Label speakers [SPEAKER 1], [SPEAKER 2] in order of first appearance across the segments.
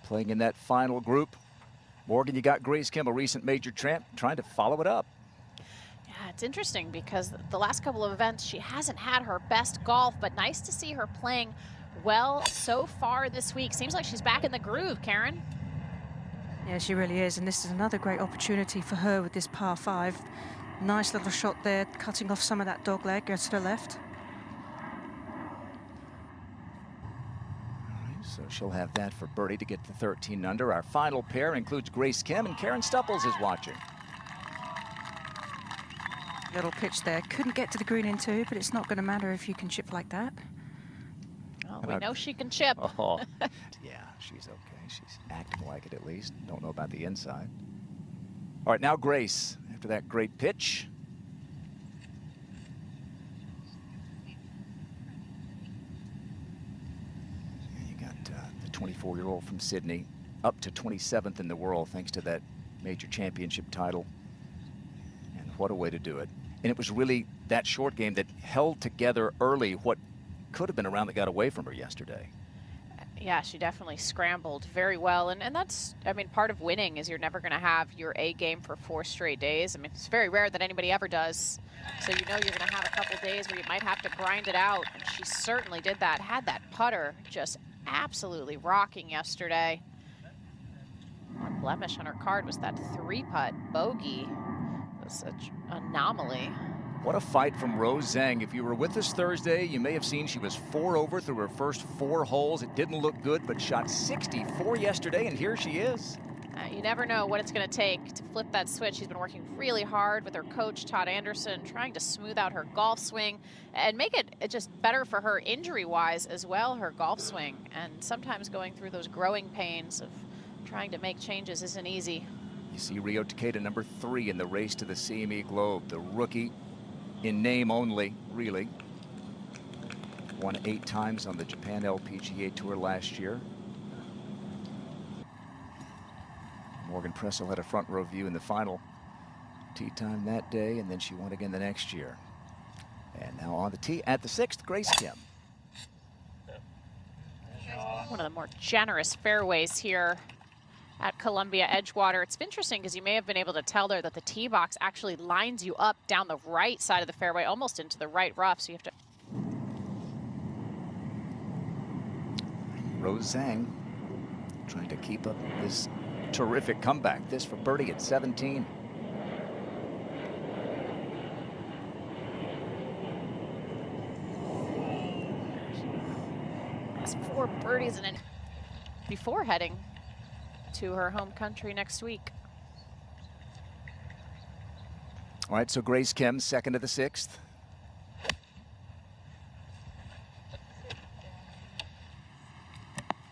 [SPEAKER 1] playing in that final group. Morgan, you got Grace Kim, a recent major champ, trying to follow it up.
[SPEAKER 2] Yeah, it's interesting because the last couple of events, she hasn't had her best golf, but nice to see her playing well so far this week. Seems like she's back in the groove, Karen.
[SPEAKER 3] Yeah, she really is, and this is another great opportunity for her with this par 5. Nice little shot there, cutting off some of that dog leg, goes to the left.
[SPEAKER 1] So she'll have that for birdie to get to 13 under. Our final pair includes Grace Kim, and Karen Stupples is watching.
[SPEAKER 3] Little pitch there. Couldn't get to the green in 2, but it's not going to matter if you can chip like that.
[SPEAKER 2] Well, we know she can chip.
[SPEAKER 1] Oh, yeah, she's okay. She's acting like it at least. Don't know about the inside. All right, now Grace, after that great pitch. You got the 24-year-old from Sydney up to 27th in the world thanks to that major championship title. And what a way to do it. And it was really that short game that held together early what could have been a round that got away from her yesterday.
[SPEAKER 2] Yeah, she definitely scrambled very well. And that's, I mean, part of winning is you're never going to have your A game for 4 straight days. I mean, it's very rare that anybody ever does. So you know you're going to have a couple days where you might have to grind it out. And she certainly did that. Had that putter just absolutely rocking yesterday. One blemish on her card was that 3-putt bogey. It was such an anomaly.
[SPEAKER 1] What a fight from Rose Zhang. If you were with us Thursday, you may have seen she was 4 over through her first 4 holes. It didn't look good, but shot 64 yesterday, and here she is.
[SPEAKER 2] You never know what it's going to take to flip that switch. She's been working really hard with her coach, Todd Anderson, trying to smooth out her golf swing and make it just better for her injury-wise as well, her golf swing. And sometimes going through those growing pains of trying to make changes isn't easy.
[SPEAKER 1] You see Rio Takeda, number 3 in the race to the CME Globe, the rookie. In name only, really. Won 8 times on the Japan LPGA Tour last year. Morgan Pressel had a front row view in the final tee time that day, and then she won again the next year. And now on the tee at the 6th, Grace Kim.
[SPEAKER 2] One of the more generous fairways here at Columbia Edgewater. It's interesting because you may have been able to tell there that the tee box actually lines you up down the right side of the fairway, almost into the right rough, so you have to...
[SPEAKER 1] Rose Zhang trying to keep up this terrific comeback. This for birdie at 17.
[SPEAKER 2] That's 4 birdies and before heading to her home country next week.
[SPEAKER 1] All right, so Grace Kim, 2nd of the 6th.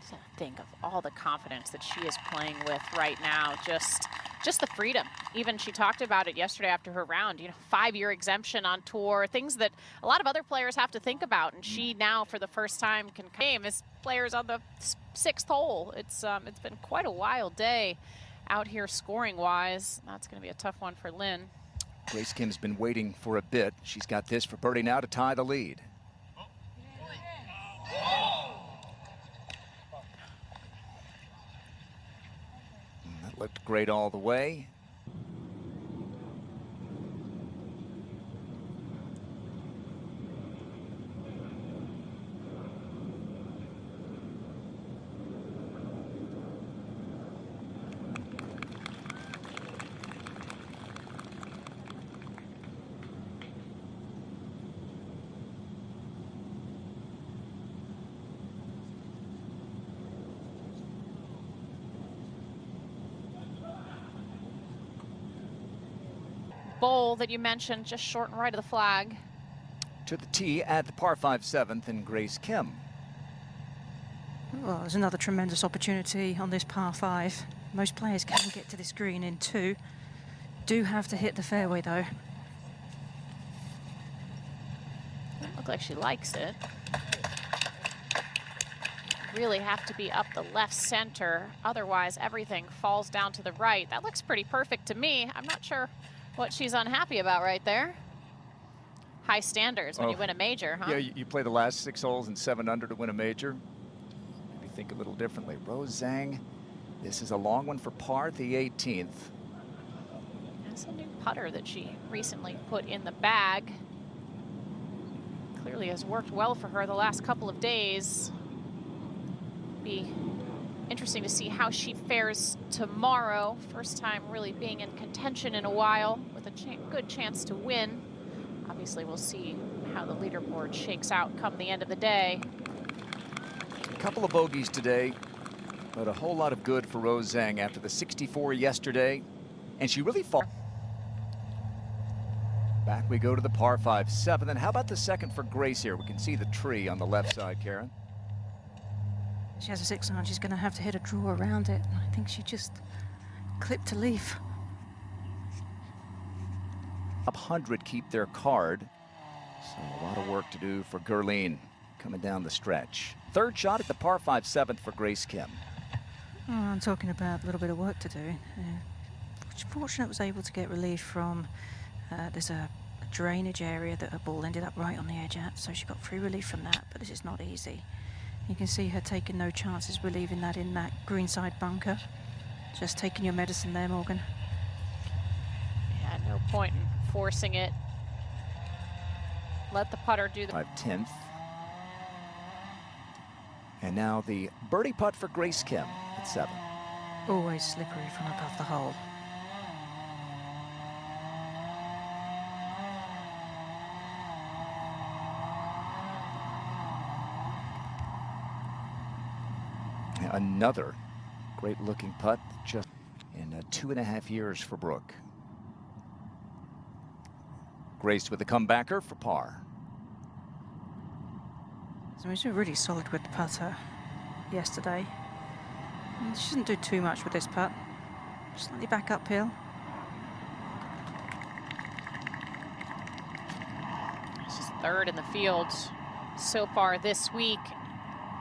[SPEAKER 2] So think of all the confidence that she is playing with right now. Just the freedom. Even she talked about it yesterday after her round, you know, 5-year exemption on tour, things that a lot of other players have to think about. And she now, for the first time, can claim as players on the 6th hole. It's been quite a wild day out here scoring-wise. That's going to be a tough one for Lynn.
[SPEAKER 1] Grace Kim's been waiting for a bit. She's got this for birdie now to tie the lead. That looked great all the way.
[SPEAKER 2] Bowl that you mentioned, just short and right of the flag.
[SPEAKER 1] To the tee at the par 5 7th, and Grace Kim.
[SPEAKER 3] Well, there's another tremendous opportunity on this par 5. Most players can get to this green in 2. Do have to hit the fairway though.
[SPEAKER 2] Doesn't look like she likes it. Really have to be up the left center, otherwise everything falls down to the right. That looks pretty perfect to me. I'm not sure what she's unhappy about right there. High standards when you win a major, huh?
[SPEAKER 1] Yeah, you play the last 6 holes and 7 under to win a major. Maybe think a little differently. Rose Zhang This is a long one for par at the 18th.
[SPEAKER 2] That's a new putter that she recently put in the bag. Clearly has worked well for her the last couple of days. Be interesting to see how she fares tomorrow. First time really being in contention in a while with a good chance to win. Obviously, we'll see how the leaderboard shakes out come the end of the day.
[SPEAKER 1] A couple of bogeys today, but a whole lot of good for Rose Zhang after the 64 yesterday. And she really fought. Back we go to the par 5 7. And how about the second for Grace here? We can see the tree on the left side, Karen.
[SPEAKER 3] She has a 6 iron. She's going to have to hit a draw around it. I think she just clipped a leaf.
[SPEAKER 1] Up 100 keep their card. So a lot of work to do for Gerline coming down the stretch. Third shot at the par 5 7th for Grace Kim.
[SPEAKER 3] Oh, I'm talking about a little bit of work to do. Fortunate was able to get relief from, there's a drainage area that her ball ended up right on the edge at, so she got free relief from that, but this is not easy. You can see her taking no chances relieving that in that greenside bunker. Just taking your medicine there, Morgan.
[SPEAKER 2] Yeah, no point in forcing it. Let the putter do the
[SPEAKER 1] 5/10. And now the birdie putt for Grace Kim at 7.
[SPEAKER 3] Always slippery from above the hole.
[SPEAKER 1] Another great looking putt just in 2.5 years for Brooke. Grace with a comebacker for par.
[SPEAKER 3] So she was really solid with the putter yesterday. And she didn't do too much with this putt. Slightly back uphill.
[SPEAKER 2] She's third in the field so far this week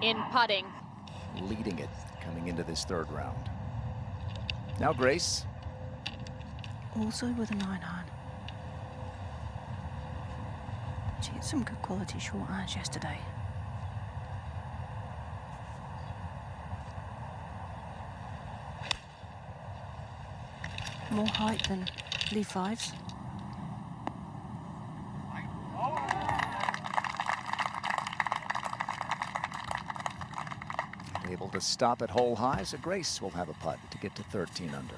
[SPEAKER 2] in putting.
[SPEAKER 1] Leading it coming into this third round. Now Grace.
[SPEAKER 3] Also with a 9 iron. She hit some good quality short irons yesterday. More height than Lee 5s.
[SPEAKER 1] Able to stop at hole high, so Grace will have a putt to get to 13 under.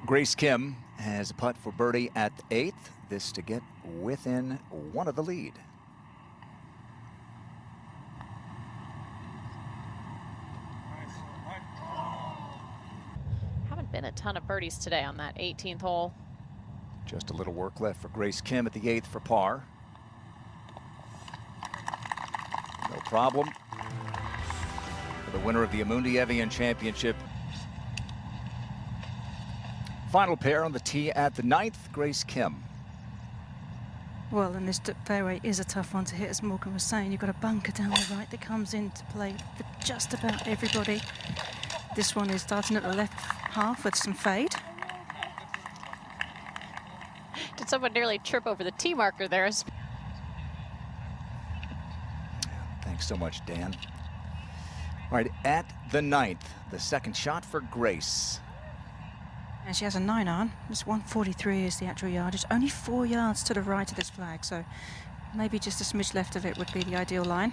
[SPEAKER 1] Grace Kim has a putt for birdie at the 8th. This to get within 1 of the lead.
[SPEAKER 2] Been a ton of birdies today on that 18th hole.
[SPEAKER 1] Just a little work left for Grace Kim at the 8th for par. No problem for the winner of the Amundi Evian Championship. Final pair on the tee at the 9th, Grace Kim.
[SPEAKER 3] Well, and this fairway is a tough one to hit, as Morgan was saying. You've got a bunker down the right that comes into play for just about everybody. This one is starting at the left half with some fade.
[SPEAKER 2] Did someone nearly trip over the tee marker there?
[SPEAKER 1] Thanks so much, Dan. All right, at the 9th, the second shot for Grace.
[SPEAKER 3] And she has a 9 iron. This 143 is the actual yardage. Only 4 yards to the right of this flag, so maybe just a smidge left of it would be the ideal line.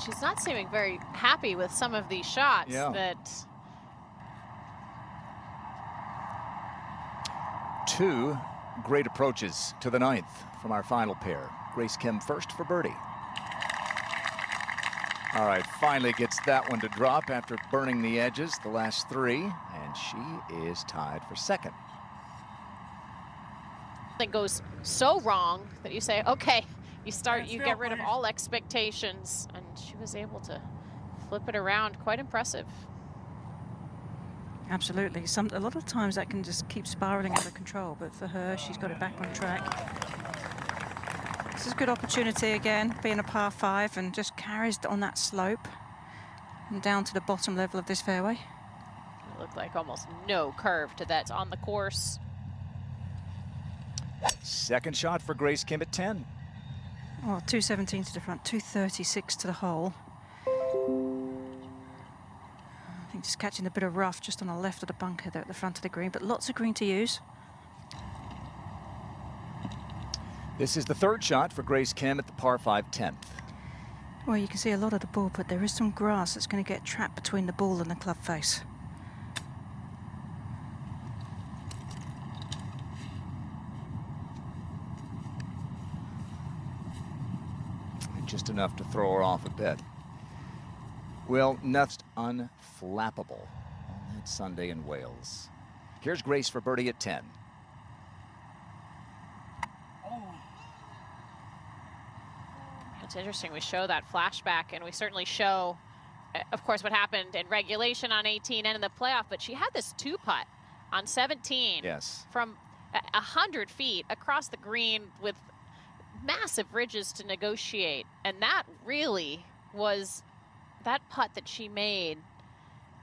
[SPEAKER 2] She's not seeming very happy with some of these shots.
[SPEAKER 1] Yeah.
[SPEAKER 2] That
[SPEAKER 1] 2 great approaches to the 9th from our final pair. Grace Kim first for birdie. All right, finally gets that one to drop after burning the edges the last 3, and she is tied for second.
[SPEAKER 2] Something goes so wrong that you say, okay, you get rid of all expectations, and she was able to flip it around. Quite impressive.
[SPEAKER 3] Absolutely. A lot of times that can just keep spiraling out of control, but for her, she's got it back on track. This is a good opportunity again, being a par 5 and just carries on that slope. and down to the bottom level of this fairway.
[SPEAKER 2] It looked like almost no curve to that's on the course.
[SPEAKER 1] Second shot for Grace Kim at 10.
[SPEAKER 3] Oh, 217 to the front, 236 to the hole. I think just catching a bit of rough just on the left of the bunker there at the front of the green, but lots of green to use.
[SPEAKER 1] This is the third shot for Grace Kim at the par 5 10th.
[SPEAKER 3] Well, you can see a lot of the ball, but there is some grass that's going to get trapped between the ball and the club face.
[SPEAKER 1] Just enough to throw her off a bit. Well, nuts unflappable on that Sunday in Wales. Here's Grace for birdie at 10.
[SPEAKER 2] It's interesting, we show that flashback, and we certainly show, of course, what happened in regulation on 18 and in the playoff, but she had this 2-putt on 17.
[SPEAKER 1] Yes.
[SPEAKER 2] From 100 feet across the green with massive ridges to negotiate, and that really was, that putt that she made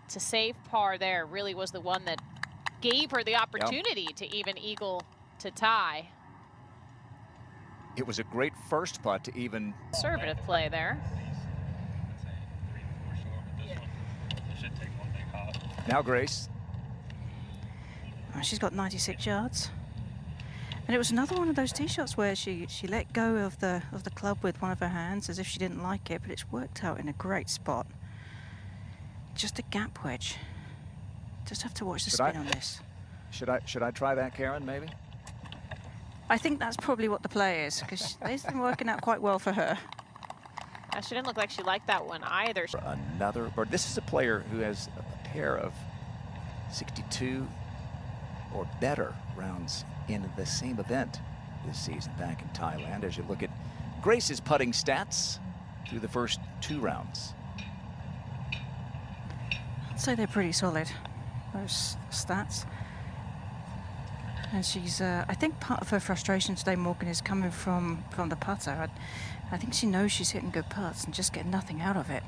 [SPEAKER 2] to save par there really was the one that gave her the opportunity to even eagle to tie.
[SPEAKER 1] It was a great first putt to even...
[SPEAKER 2] Conservative play there.
[SPEAKER 1] Now Grace.
[SPEAKER 3] She's got 96 yards. And it was another one of those tee shots where she let go of the club with one of her hands as if she didn't like it, but it's worked out in a great spot. Just a gap wedge. Just have to watch the spin on this.
[SPEAKER 1] Should I try that, Karen, maybe?
[SPEAKER 3] I think that's probably what the play is, because it's been working out quite well for her.
[SPEAKER 2] She didn't look like she liked that one either.
[SPEAKER 1] Another bird. This is a player who has a pair of 62 or better rounds in the same event this season back in Thailand. As you look at Grace's putting stats through the first 2 rounds.
[SPEAKER 3] I'd say they're pretty solid, those stats. And she's, I think part of her frustration today, Morgan, is coming from the putter. I think she knows she's hitting good putts and just getting nothing out of it.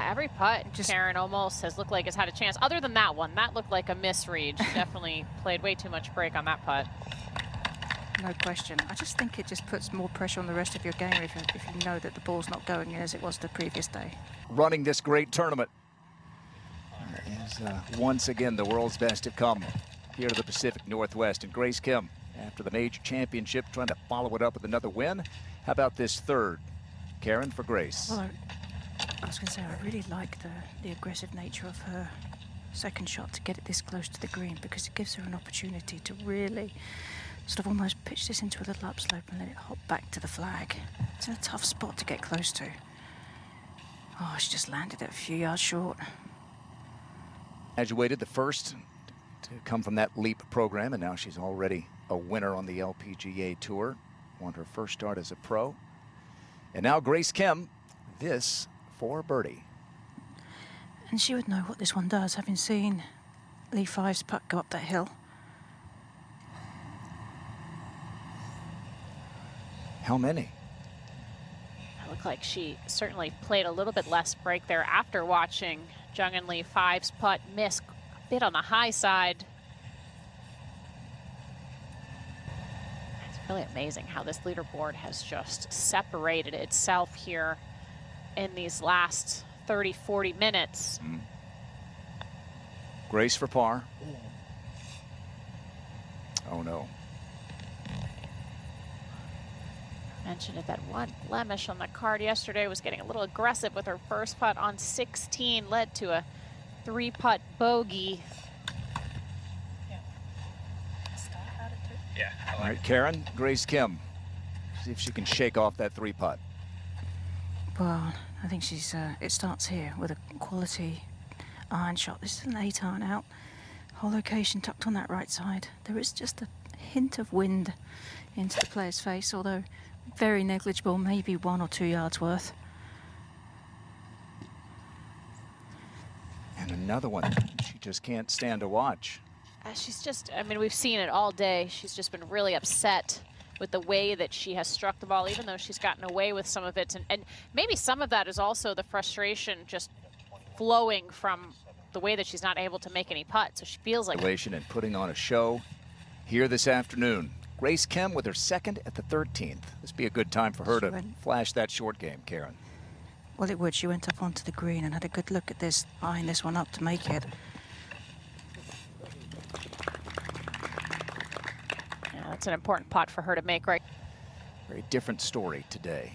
[SPEAKER 2] Every putt, Karen almost has looked like it's had a chance. Other than that one, that looked like a misread. She definitely played way too much break on that putt.
[SPEAKER 3] No question. I just think it just puts more pressure on the rest of your game if you know that the ball's not going in as it was the previous day.
[SPEAKER 1] Running this great tournament is once again the world's best have come here to the Pacific Northwest. And Grace Kim, after the major championship, trying to follow it up with another win. How about this third? Karen, for Grace.
[SPEAKER 3] Well, I was going to say, I really like the aggressive nature of her second shot to get it this close to the green, because it gives her an opportunity to really sort of almost pitch this into a little upslope and let it hop back to the flag. It's a tough spot to get close to. Oh, she just landed it a few yards short.
[SPEAKER 1] As you waited, the first to come from that LEAP program, and now she's already a winner on the LPGA Tour. Won her first start as a pro. And now Grace Kim, this for birdie.
[SPEAKER 3] And she would know what this one does, having seen Lee Five's putt go up that hill.
[SPEAKER 1] How many?
[SPEAKER 2] It looked like she certainly played a little bit less break there after watching Zhang and Lee Five's putt miss a bit on the high side. It's really amazing how this leaderboard has just separated itself here in these last 30, 40 minutes.
[SPEAKER 1] Grace for par. Oh no.
[SPEAKER 2] Mentioned it, that one blemish on the card yesterday was getting a little aggressive with her first putt on 16, led to a 3-putt bogey.
[SPEAKER 1] All right, Karen, Grace Kim. See if she can shake off that 3-putt.
[SPEAKER 3] Well, I think she's, it starts here with a quality iron shot. This is an 8-iron out. Whole location tucked on that right side. There is just a hint of wind into the player's face, although very negligible, maybe 1 or 2 yards worth.
[SPEAKER 1] And another one she just can't stand to watch.
[SPEAKER 2] She's just, I mean, we've seen it all day. She's just been really upset with the way that she has struck the ball, even though she's gotten away with some of it. And maybe some of that is also the frustration just flowing from the way that she's not able to make any putts. So she feels like...
[SPEAKER 1] And putting on a show here this afternoon. Grace Kim with her second at the 13th. This would be a good time for her to flash that short game, Karen.
[SPEAKER 3] Well, it would. She went up onto the green and had a good look at this, eyeing this one up to make it.
[SPEAKER 2] Yeah, that's an important putt for her to make, right?
[SPEAKER 1] Very different story today.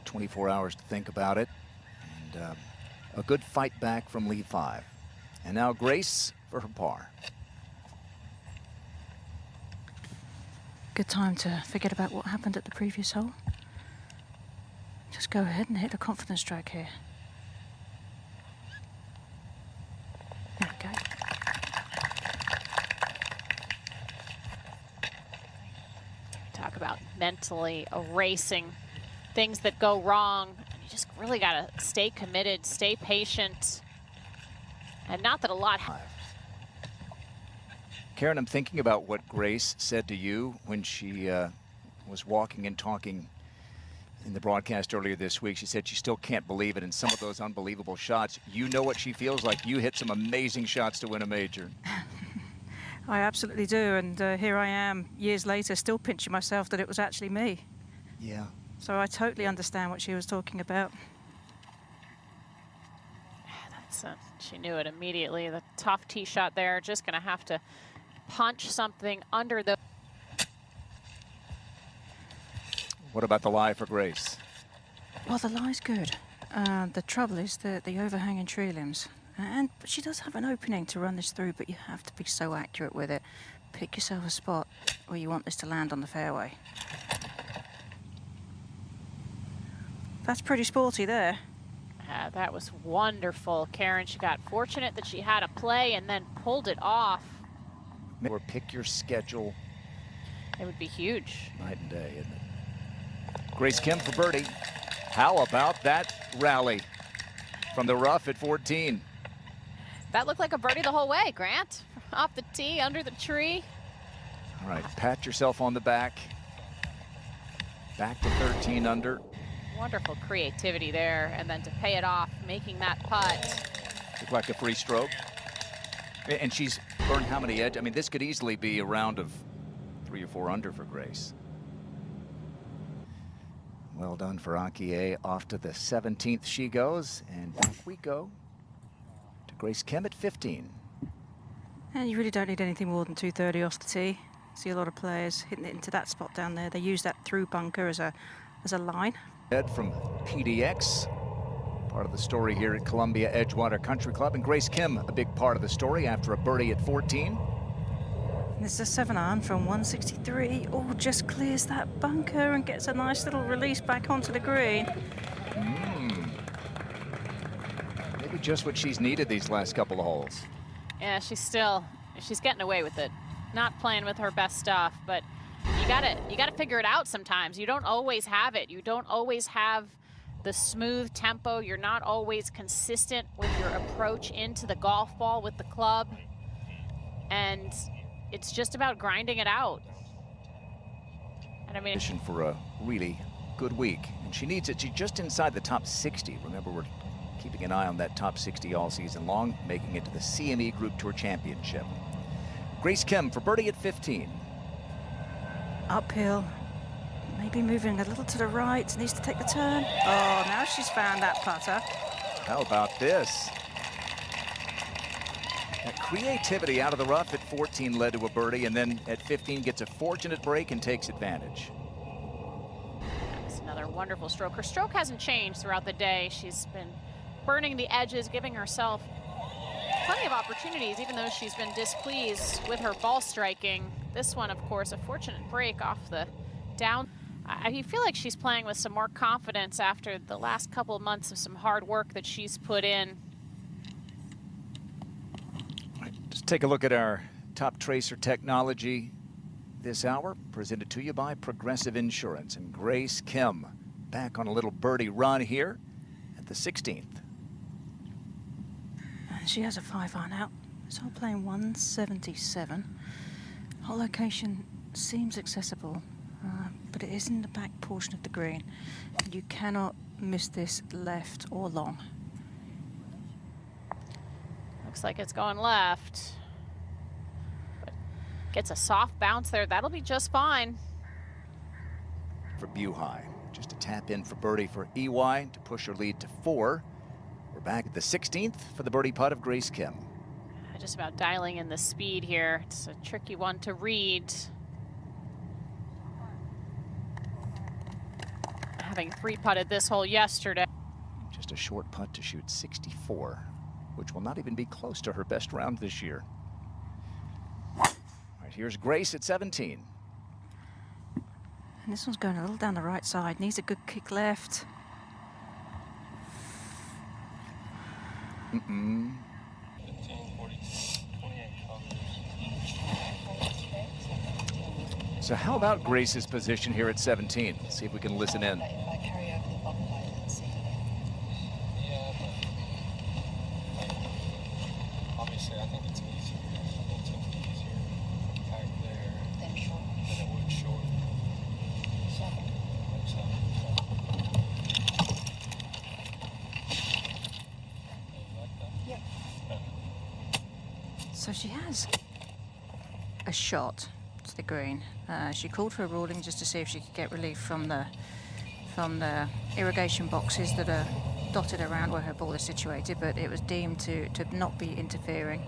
[SPEAKER 1] 24 hours to think about it. And a good fight back from Lee 5. And now Grace for her par.
[SPEAKER 3] Good time to forget about what happened at the previous hole. Just go ahead and hit a confidence stroke here. There we go.
[SPEAKER 2] Talk about mentally erasing things that go wrong. You just really got to stay committed, stay patient. And not that a lot...
[SPEAKER 1] Karen, I'm thinking about what Grace said to you when she was walking and talking in the broadcast earlier this week. She said she still can't believe it in some of those unbelievable shots. You know what she feels like. You hit some amazing shots to win a major.
[SPEAKER 3] I absolutely do, and here I am years later still pinching myself that it was actually me.
[SPEAKER 1] Yeah.
[SPEAKER 3] So I totally understand what she was talking about.
[SPEAKER 2] That's she knew it immediately. The tough tee shot there, just going to have to punch something under the...
[SPEAKER 1] What about the lie for Grace?
[SPEAKER 3] Well, the lie's good. The trouble is the overhanging tree limbs. And she does have an opening to run this through, but you have to be so accurate with it. Pick yourself a spot where you want this to land on the fairway. That's pretty sporty there.
[SPEAKER 2] That was wonderful, Karen. She got fortunate that she had a play and then pulled it off.
[SPEAKER 1] Or pick your schedule.
[SPEAKER 2] It would be huge.
[SPEAKER 1] Night and day, isn't it? Grace Kim for birdie. How about that rally from the rough at 14?
[SPEAKER 2] That looked like a birdie the whole way, Grant. Off the tee, under the tree.
[SPEAKER 1] All right, pat yourself on the back. Back to 13 under.
[SPEAKER 2] Wonderful creativity there, and then to pay it off, making that putt.
[SPEAKER 1] Looked like a free stroke. And she's burned how many edges? I mean, this could easily be a round of 3 or 4 under for Grace. Well done for Akie. Off to the 17th she goes, and back we go to Grace Kim at 15.
[SPEAKER 3] And you really don't need anything more than 230 off the tee. See a lot of players hitting it into that spot down there. They use that through bunker as a line.
[SPEAKER 1] Ed from PDX, part of the story here at Columbia Edgewater Country Club, and Grace Kim, a big part of the story after a birdie at 14.
[SPEAKER 3] This is a 7-iron from 163. Oh, just clears that bunker and gets a nice little release back onto the green.
[SPEAKER 2] Mm.
[SPEAKER 1] Maybe just what she's needed these last couple of holes.
[SPEAKER 2] Yeah, she's getting away with it. Not playing with her best stuff, but you gotta figure it out sometimes. You don't always have it. You don't always have the smooth tempo. You're not always consistent with your approach into the golf ball with the club. And it's just about grinding it out. And I mean,
[SPEAKER 1] for a really good week, and she needs it. She's just inside the top 60. Remember, we're keeping an eye on that top 60 all season long, making it to the CME Group Tour Championship. Grace Kim for birdie at 15.
[SPEAKER 3] Uphill, maybe moving a little to the right, needs to take the turn. Oh, now she's found that putter.
[SPEAKER 1] How about this? That creativity out of the rough at 14 led to a birdie, and then at 15 gets a fortunate break and takes advantage.
[SPEAKER 2] That's another wonderful stroke. Her stroke hasn't changed throughout the day. She's been burning the edges, giving herself plenty of opportunities, even though she's been displeased with her ball striking. This one, of course, a fortunate break off the down. I feel like she's playing with some more confidence after the last couple of months of some hard work that she's put in.
[SPEAKER 1] Just take a look at our top tracer technology this hour, presented to you by Progressive Insurance. And Grace Kim back on a little birdie run here at the 16th.
[SPEAKER 3] She has a 5-iron out, so I'm playing 177. Her location seems accessible. but it is in the back portion of the green. You cannot miss this left or long.
[SPEAKER 2] Looks like it's going left. But gets a soft bounce there. That'll be just fine.
[SPEAKER 1] For Buhai, just a tap in for birdie for EY to push her lead to 4. We're back at the 16th for the birdie putt of Grace Kim.
[SPEAKER 2] Just about dialing in the speed here. It's a tricky one to read. Having 3-putted this hole yesterday.
[SPEAKER 1] Just a short putt to shoot 64, which will not even be close to her best round this year. All right, here's Grace at 17.
[SPEAKER 3] And this one's going a little down the right side. Needs a good kick left.
[SPEAKER 1] Mm-mm. So how about Grace's position here at 17? Let's see if we can listen in.
[SPEAKER 4] Obviously, I think it's easier. It's easier back there than it would short.
[SPEAKER 3] So she has a shot to the green. She called for a ruling just to see if she could get relief from the irrigation boxes that are dotted around where her ball is situated, but it was deemed to not be interfering.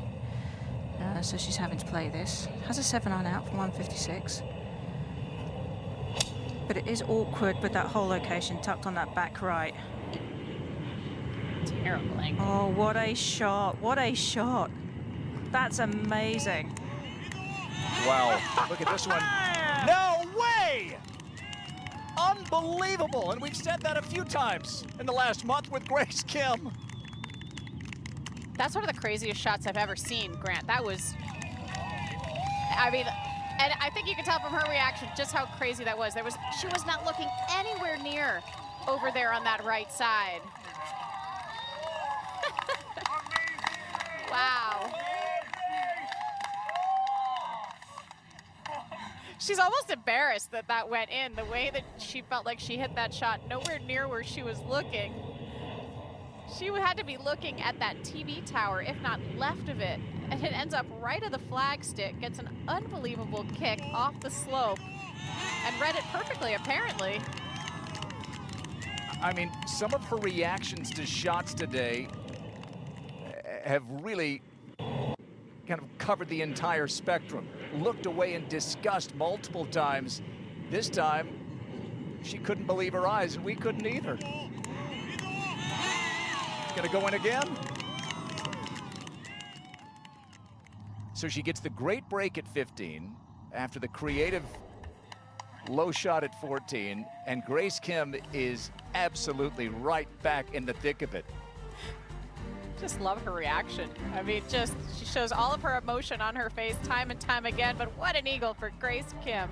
[SPEAKER 3] So she's having to play this. Has a 7-iron out from 156. But it is awkward with that hole location tucked on that back right.
[SPEAKER 2] Terrible angle.
[SPEAKER 3] Oh, what a shot. What a shot. That's amazing.
[SPEAKER 1] Wow, look at this one. No way! Unbelievable, and we've said that a few times in the last month with Grace Kim.
[SPEAKER 2] That's one of the craziest shots I've ever seen, Grant. That was, I mean, and I think you can tell from her reaction just how crazy that was. She was not looking anywhere near over there on that right side. Wow. She's almost embarrassed that that went in, the way that she felt like she hit that shot nowhere near where she was looking. She had to be looking at that TV tower, if not left of it, and it ends up right of the flag stick, gets an unbelievable kick off the slope, and read it perfectly, apparently.
[SPEAKER 1] I mean, some of her reactions to shots today have really kind of covered the entire spectrum. Looked away in disgust multiple times. This time, she couldn't believe her eyes, and we couldn't either. Gonna go in again. So she gets the great break at 15 after the creative low shot at 14, and Grace Kim is absolutely right back in the thick of it.
[SPEAKER 2] Just love her reaction. I mean, she shows all of her emotion on her face time and time again, but what an eagle for Grace Kim.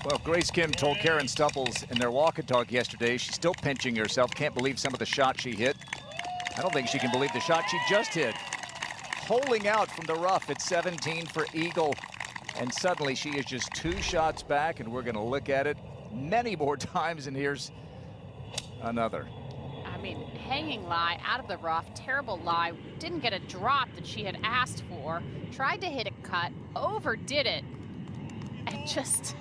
[SPEAKER 1] Well, Grace Kim told Karen Stupples in their walk and talk yesterday she's still pinching herself, can't believe some of the shots she hit. I don't think she can believe the shot she just hit. Holing out from the rough at 17 for eagle, and suddenly she is just 2 shots back, and we're going to look at it many more times, and here's another.
[SPEAKER 2] I mean, hanging lie out of the rough, terrible lie, didn't get a drop that she had asked for, tried to hit a cut, overdid it, and just...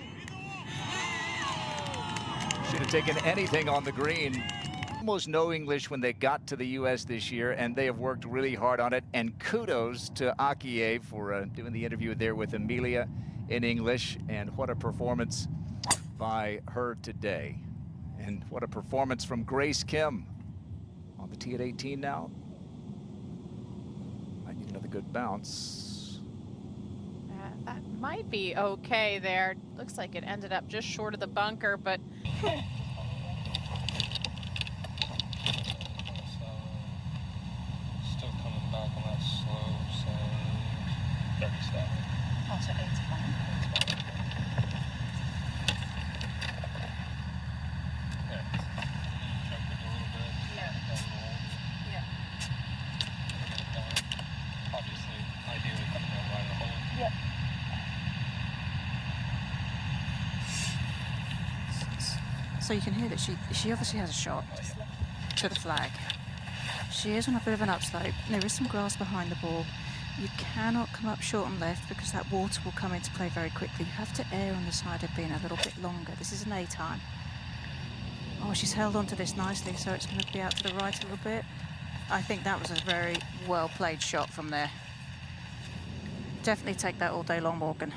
[SPEAKER 1] Should have taken anything on the green. Almost no English when they got to the U.S. this year, and they have worked really hard on it, and kudos to Akie for doing the interview there with Amelia in English, and what a performance by her today. And what a performance from Grace Kim. On the tee at 18 now. Might need another good bounce.
[SPEAKER 2] That might be okay there. Looks like it ended up just short of the bunker, but...
[SPEAKER 4] Still coming back on that slope, so 37.
[SPEAKER 5] Oh, so 85.
[SPEAKER 4] Obviously, ideally
[SPEAKER 3] So you can hear that she obviously has a shot to the flag. She is on a bit of an upslope. There is some grass behind the ball. You cannot come up short and left because that water will come into play very quickly. You have to err on the side of being a little bit longer. This is an A time. Oh, she's held onto this nicely, so it's going to be out to the right a little bit. I think that was a very well played shot from there. Definitely take that all day long, Morgan.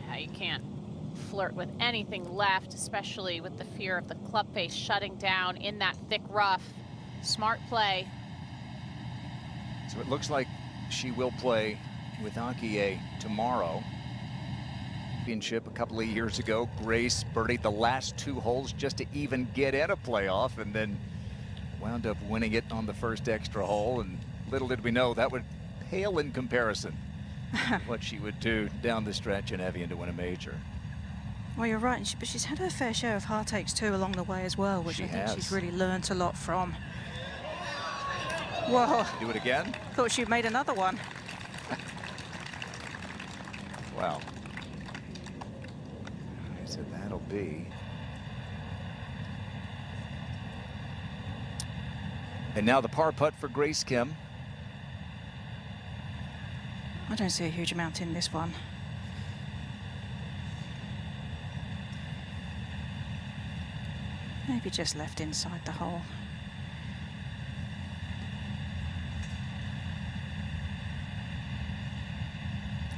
[SPEAKER 2] Yeah, you can't flirt with anything left, especially with the fear of the club face shutting down in that thick rough. Smart play.
[SPEAKER 1] So it looks like she will play with Akie tomorrow. Championship a couple of years ago, Grace birdied the last 2 holes just to even get in a playoff, and then wound up winning it on the first extra hole. And little did we know that would pale in comparison what she would do down the stretch in Evian to win a major.
[SPEAKER 3] Well, you're right, but she's had her fair share of heartaches too along the way as well, which I think she's really learnt a lot from. Whoa.
[SPEAKER 1] Do it again?
[SPEAKER 3] Thought she'd made another one.
[SPEAKER 1] Wow. So that'll be. And now the par putt for Grace Kim.
[SPEAKER 3] I don't see a huge amount in this one. Maybe just left inside the hole.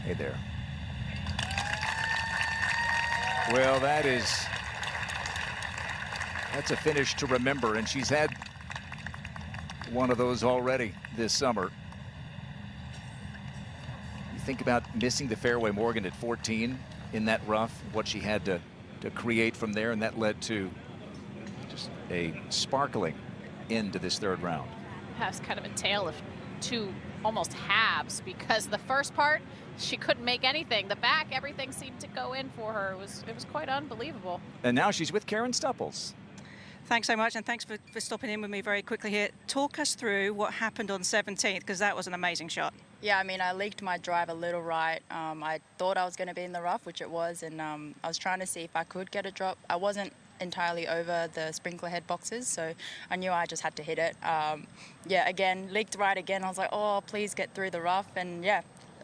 [SPEAKER 1] Hey there. Well, that's a finish to remember, and she's had one of those already this summer. You think about missing the fairway, Morgan, at 14 in that rough, what she had to create from there, and that led to just a sparkling end to this 3rd round.
[SPEAKER 2] That's kind of a tale of 2 almost halves, because the first part she couldn't make anything. The back, everything seemed to go in for her. It was quite unbelievable.
[SPEAKER 1] And now she's with Karen Stupples.
[SPEAKER 3] Thanks so much, and thanks for stopping in with me very quickly here. Talk us through what happened on 17th, because that was an amazing shot.
[SPEAKER 5] Yeah, I mean, I leaked my drive a little right. I thought I was going to be in the rough, which it was, and I was trying to see if I could get a drop. I wasn't entirely over the sprinkler head boxes, so I knew I just had to hit it. Yeah, again, leaked right again. I was like, oh, please get through the rough, and yeah,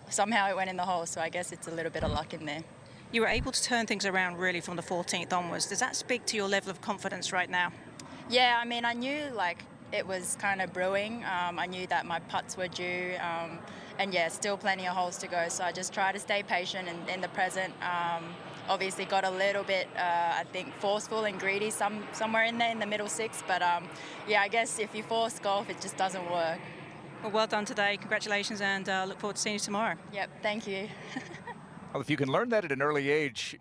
[SPEAKER 5] somehow it went in the hole, so I guess it's a little bit of luck in there.
[SPEAKER 3] You were able to turn things around really from the 14th onwards. Does that speak to your level of confidence right now? Yeah,
[SPEAKER 5] I mean, I knew like it was kind of brewing. I knew that my putts were due, and yeah, still plenty of holes to go. So I just try to stay patient and in the present. Obviously got a little bit, I think, forceful and greedy somewhere in there in the middle 6. But yeah, I guess if you force golf, it just doesn't work.
[SPEAKER 3] Well done today. Congratulations, and look forward to seeing you tomorrow.
[SPEAKER 5] Yep, thank you.
[SPEAKER 1] Well, if you can learn that at an early age,